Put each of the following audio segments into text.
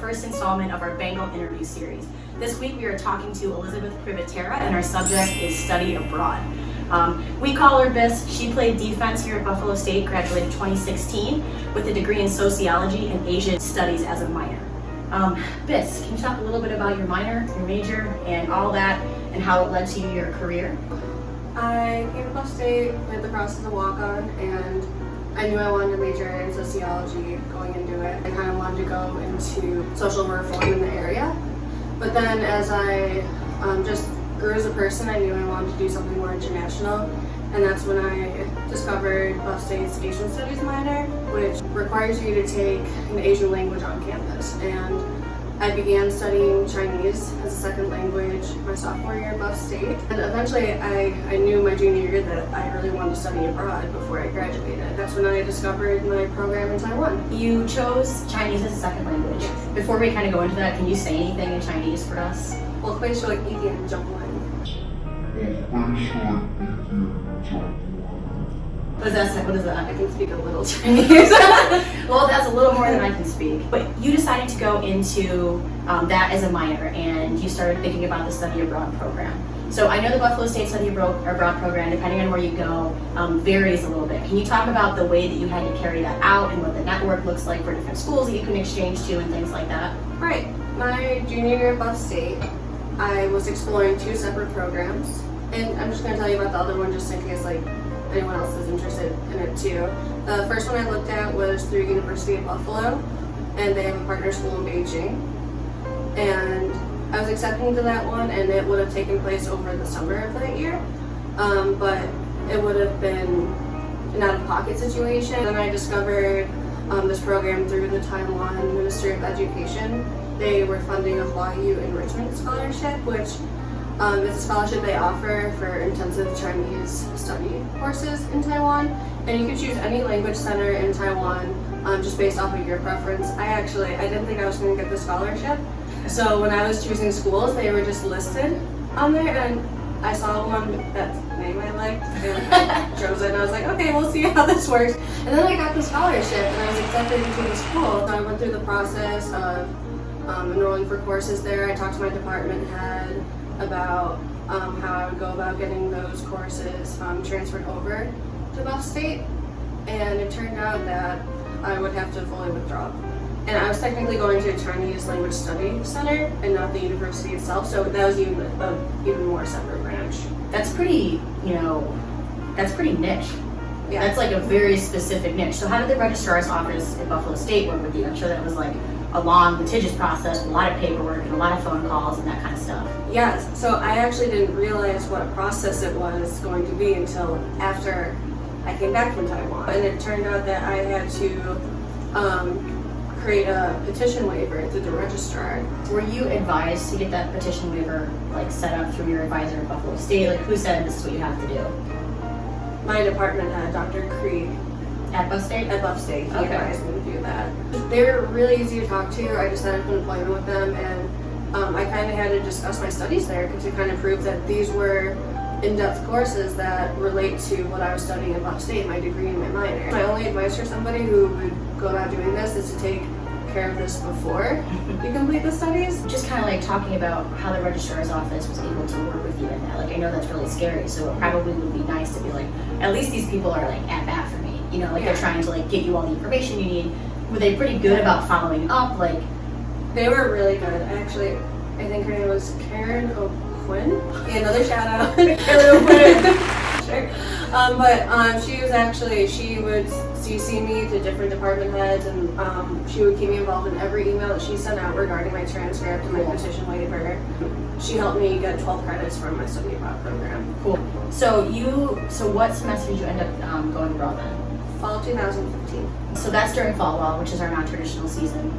first installment of our Bengal interview series. This week we are talking to Elizabeth Privitera, and our subject is study abroad. We call her Biss. She played defense here at Buffalo State, graduated 2016 with a degree in sociology and Asian studies as a minor. Biss, can you talk a little bit about your minor, your major, and all that, and how it led to your career? I came to Buffalo State with the process of walk-on, and I knew I wanted to major in sociology going into it. I kind of wanted to go into social reform in the area. But then as I just grew as a person, I knew I wanted to do something more international. And that's when I discovered Buffalo State's Asian Studies minor, which requires you to take an Asian language on campus. And I began studying Chinese as a second language my sophomore year at Buffalo State. And eventually I knew my junior year that I really wanted to study abroad before I graduated. That's when I discovered my program in Taiwan. You chose Chinese as a second language. Before we kind of go into that, can you say anything in Chinese for us? Well, 会说一点中文。 What is that? I can speak a little Chinese. Well, that's a little more than I can speak. But you decided to go into that as a minor, and you started thinking about the study abroad program. So I know the Buffalo State Study Abroad program, depending on where you go, varies a little bit. Can you talk about the way that you had to carry that out and what the network looks like for different schools that you can exchange to and things like that? Right. My junior year at Buffalo State, I was exploring two separate programs. And I'm just going to tell you about the other one just in case anyone else is interested in it too. The first one I looked at was through University of Buffalo, and they have a partner school in Beijing. And I was accepted into that one, and it would have taken place over the summer of that year. But it would have been an out-of-pocket situation. Then I discovered this program through the Taiwan Ministry of Education. They were funding a Hua-Yu Enrichment Scholarship, which it's a scholarship they offer for intensive Chinese study courses in Taiwan. And you could choose any language center in Taiwan just based off of your preference. I didn't think I was going to get the scholarship. So when I was choosing schools, they were just listed on there, and I saw one that name I liked, and I chose it, and I was like, okay, we'll see how this works. And then I got the scholarship, and I was accepted into the school. So I went through the process of enrolling for courses there. I talked to my department head about how I would go about getting those courses transferred over to Buffalo State, and it turned out that I would have to fully withdraw. And I was technically going to a Chinese language study center and not the university itself, so that was even more separate branch. That's pretty, that's pretty niche. Yeah. That's like a very specific niche. So how did the registrar's office at Buffalo State work with you? I'm sure that was like a long, litigious process, a lot of paperwork and a lot of phone calls and that kind of stuff. Yes, so I actually didn't realize what a process it was going to be until after I came back from Taiwan. And it turned out that I had to create a petition waiver through the Registrar. Were you advised to get that petition waiver set up through your advisor at Buffalo State? Who said this is what you have to do? My department head, Dr. Krieg. At Buffalo State? At Buffalo State, he Okay. advised me to do that. They were really easy to talk to. I just set up an appointment with them, and I kind of had to discuss my studies there to kind of prove that these were in-depth courses that relate to what I was studying at Buffalo State, my degree and my minor. My only advice for somebody who would go about doing this is to take care of this before you complete the studies. Just kind of talking about how the registrar's office was able to work with you in that. I know that's really scary, so it probably would be nice to be at least these people are at bat for me. They're trying to get you all the information you need. Were they pretty good about following up? They were really good. Actually, I think her name was Karen O'Quinn. Yeah, another shout out. Karen O'Quinn. Sure. But she would CC me to different department heads, and she would keep me involved in every email that she sent out regarding my transcript and my petition waiver. She helped me get 12 credits from my study abroad program. Cool. So what semester did you end up going abroad then? Fall 2015. So that's during fall, which is our non-traditional season,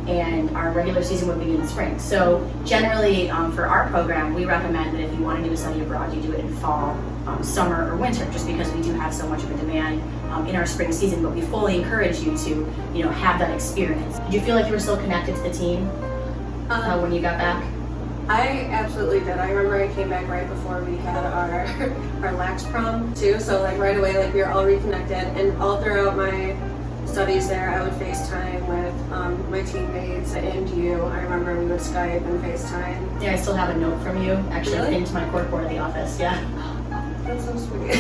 and our regular season would begin in spring. So generally, for our program, we recommend that if you want to do a study abroad, you do it in fall, summer, or winter, just because we do have so much of a demand in our spring season. But we fully encourage you to, have that experience. Did you feel like you were still connected to the team when you got back? I absolutely did. I remember I came back right before we had our lax prom too. So right away, we were all reconnected, and all throughout my studies there, I would FaceTime with my teammates and you. I remember we would Skype and FaceTime. Yeah, I still have a note from you, actually Really? pinned to my corkboard at the office. Yeah. That's so sweet.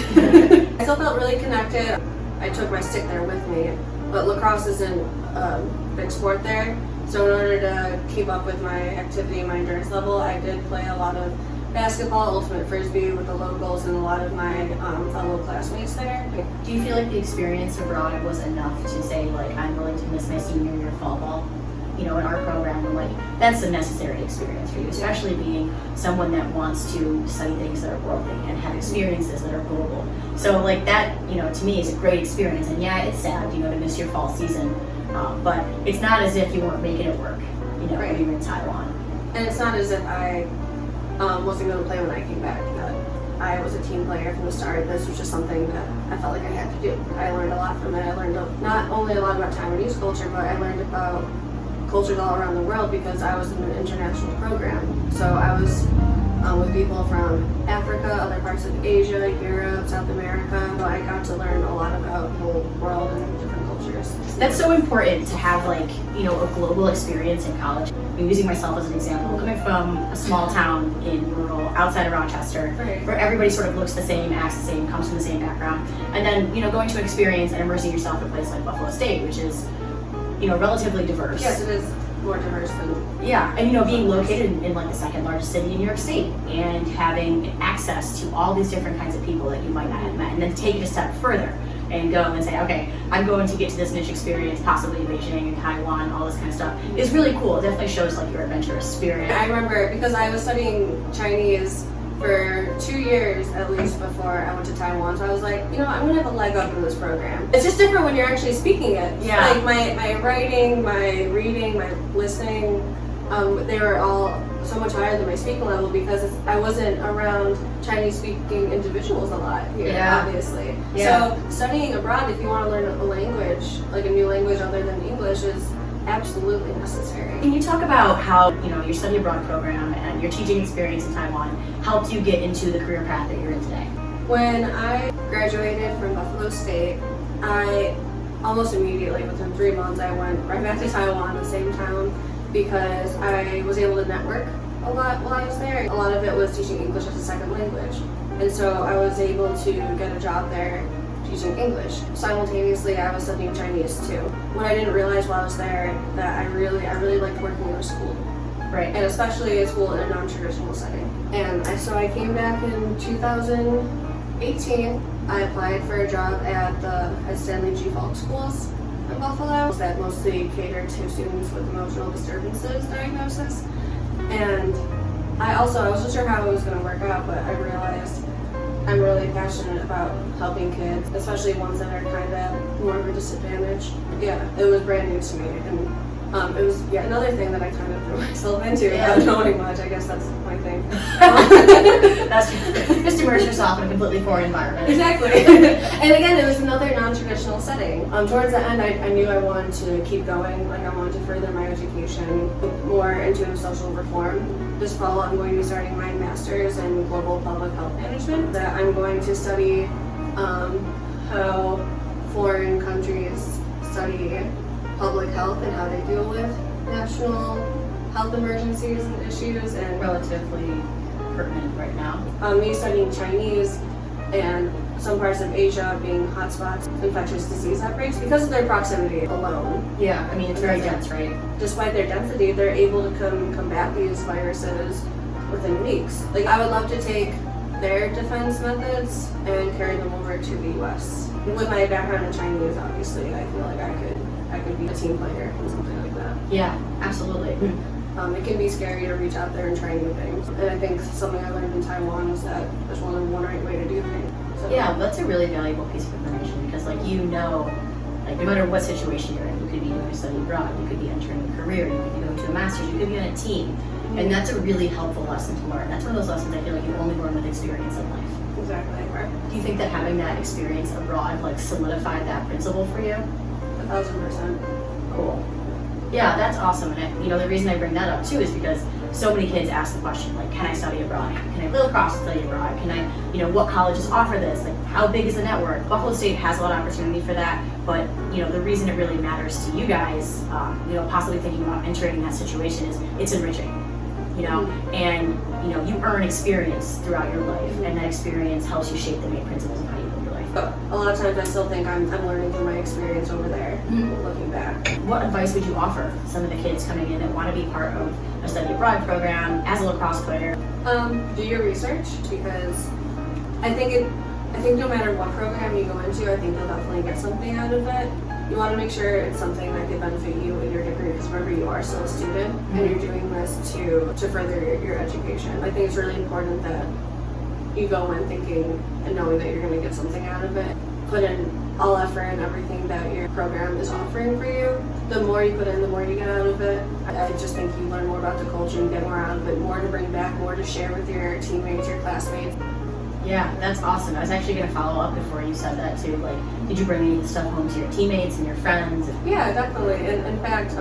I still felt really connected. I took my stick there with me, but lacrosse isn't a big sport there. So in order to keep up with my activity and my endurance level, I did play a lot of basketball, ultimate frisbee with the locals and a lot of my fellow classmates there. Do you feel like the experience abroad was enough to say, like, I'm willing to miss my senior year of fall ball? You know, in our program, we're like, that's a necessary experience for you, especially being someone that wants to study things that are worldly and have experiences that are global. So, like, that, you know, to me is a great experience. And yeah, it's sad, you know, to miss your fall season, but it's not as if you weren't making it work, you know, when you were in Taiwan. And it's not as if I wasn't going to play when I came back. I was a team player from the start. This was just something that I felt like I had to do. I learned a lot from it. I learned not only a lot about Taiwanese culture, but I learned about cultures all around the world because I was in an international program. So I was with people from Africa, other parts of Asia, Europe, South America. So I got to learn a lot about the whole world and different cultures. That's so important to have, like, you know, a global experience in college. I'm using myself as an example, coming from a small town in rural, outside of Rochester, where everybody sort of looks the same, acts the same, comes from the same background, and then, you know, going to experience and immersing yourself in a place like Buffalo State, which is, you know, relatively diverse. Yes, it is more diverse than... Yeah, and, you know, being located in like the second largest city in New York State and having access to all these different kinds of people that you might not have met, and then take it a step further and go and say, okay, I'm going to get to this niche experience, possibly in Beijing and Taiwan, all this kind of stuff, is really cool. It definitely shows, like, your adventurous spirit. I remember, because I was studying Chinese for 2 years at least before I went to Taiwan, so I was like, you know, I'm gonna have a leg up in this program. It's just different when you're actually speaking it. Yeah. Like my writing, my reading, my listening, they were all so much higher than my speaking level because I wasn't around Chinese-speaking individuals a lot here, obviously. Yeah. So studying abroad, if you want to learn a language, like a new language other than English, is absolutely necessary. Can you talk about how, you know, your study abroad program and your teaching experience in Taiwan helped you get into the career path that you're in today? When I graduated from Buffalo State, I almost immediately, within 3 months, I went right back to Taiwan, the same town, because I was able to network a lot while I was there. A lot of it was teaching English as a second language. And so I was able to get a job there teaching English. Simultaneously, I was studying Chinese too. What I didn't realize while I was there, that I really liked working in a school. Right. And especially a school in a non-traditional setting. And so I came back in 2018. I applied for a job at Stanley G. Falk Schools in Buffalo that mostly catered to students with emotional disturbances diagnosis. And I wasn't sure how it was going to work out, but I realized I'm really passionate about helping kids, especially ones that are kind of more of a disadvantage. Yeah, it was brand new to me, and it was another thing that I kind of threw myself into without knowing much. I guess that's my thing. That's just immerse yourself in a completely foreign environment. Exactly. And again, it was another non-traditional setting. Towards the end, I knew I wanted to keep going. Like, I wanted to further my education more into social reform. This fall, I'm going to be starting my master's in global public health management. That I'm going to study how foreign countries study public health and how they deal with national health emergencies and issues, and Relatively pertinent right now. me studying Chinese and some parts of Asia being hotspots, infectious disease outbreaks, because of their proximity alone. Yeah, I mean, it's very dense, right? Despite their density, they're able to combat these viruses within weeks. Like, I would love to take their defense methods and carry them over to the U.S. With my background in Chinese, obviously, I feel like I could be a team player in something like that. Yeah, absolutely. It can be scary to reach out there and try new things. And I think something I learned in Taiwan was that there's only one right way to do things. So, Yeah, that's a really valuable piece of information because, like, you know, like, no matter what situation you're in, you could be doing a study abroad, you could be entering a career, you could be going to a master's, you could be on a team. And that's a really helpful lesson to learn. That's one of those lessons I feel like you only learn with experience in life. Exactly. Right. Do you think that having that experience abroad, like, solidified that principle for you? 1,000%. Cool. Yeah, that's awesome. And you know, the reason I bring that up too is because so many kids ask the question, like, can I study abroad? Can I live across and study abroad? Can I, what colleges offer this? Like, how big is the network? Buffalo State has a lot of opportunity for that, but, the reason it really matters to you guys, possibly thinking about entering that situation is it's enriching, and, you earn experience throughout your life, and that experience helps you shape the main principles of how you live your life. But a lot of times I still think I'm learning from my experience over there, looking back. What advice would you offer some of the kids coming in that want to be part of a study abroad program as a lacrosse player? Do your research, because I think no matter what program you go into, I think you'll definitely get something out of it. You want to make sure it's something that could benefit you in your degree, because remember, you are still a student and you're doing this to further your education. I think it's really important that you go in thinking and knowing that you're going to get something out of it. Put in all effort and everything that your program is offering for you. The more you put in, the more you get out of it. I just think you learn more about the culture, you get more out of it, more to bring back, more to share with your teammates, your classmates. Yeah, that's awesome. I was actually going to follow up before you said that too. Like, did you bring any of the stuff home to your teammates and your friends? Yeah, definitely. And in fact,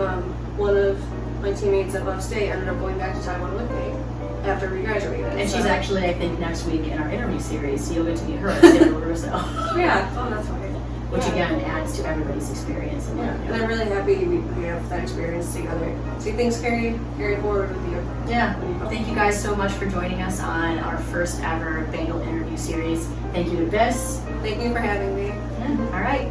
one of my teammates at Buff State ended up going back to Taiwan with me after we graduated. And she's actually, I think, next week in our interview series, so you'll get to meet her in Russo. Yeah, oh, that's right. Which again adds to everybody's experience. And, and I'm really happy we have that experience together. See things carry forward with you. Yeah. Thank you guys so much for joining us on our first ever Bengal interview series. Thank you to Biss. Thank you for having me. Yeah. All right.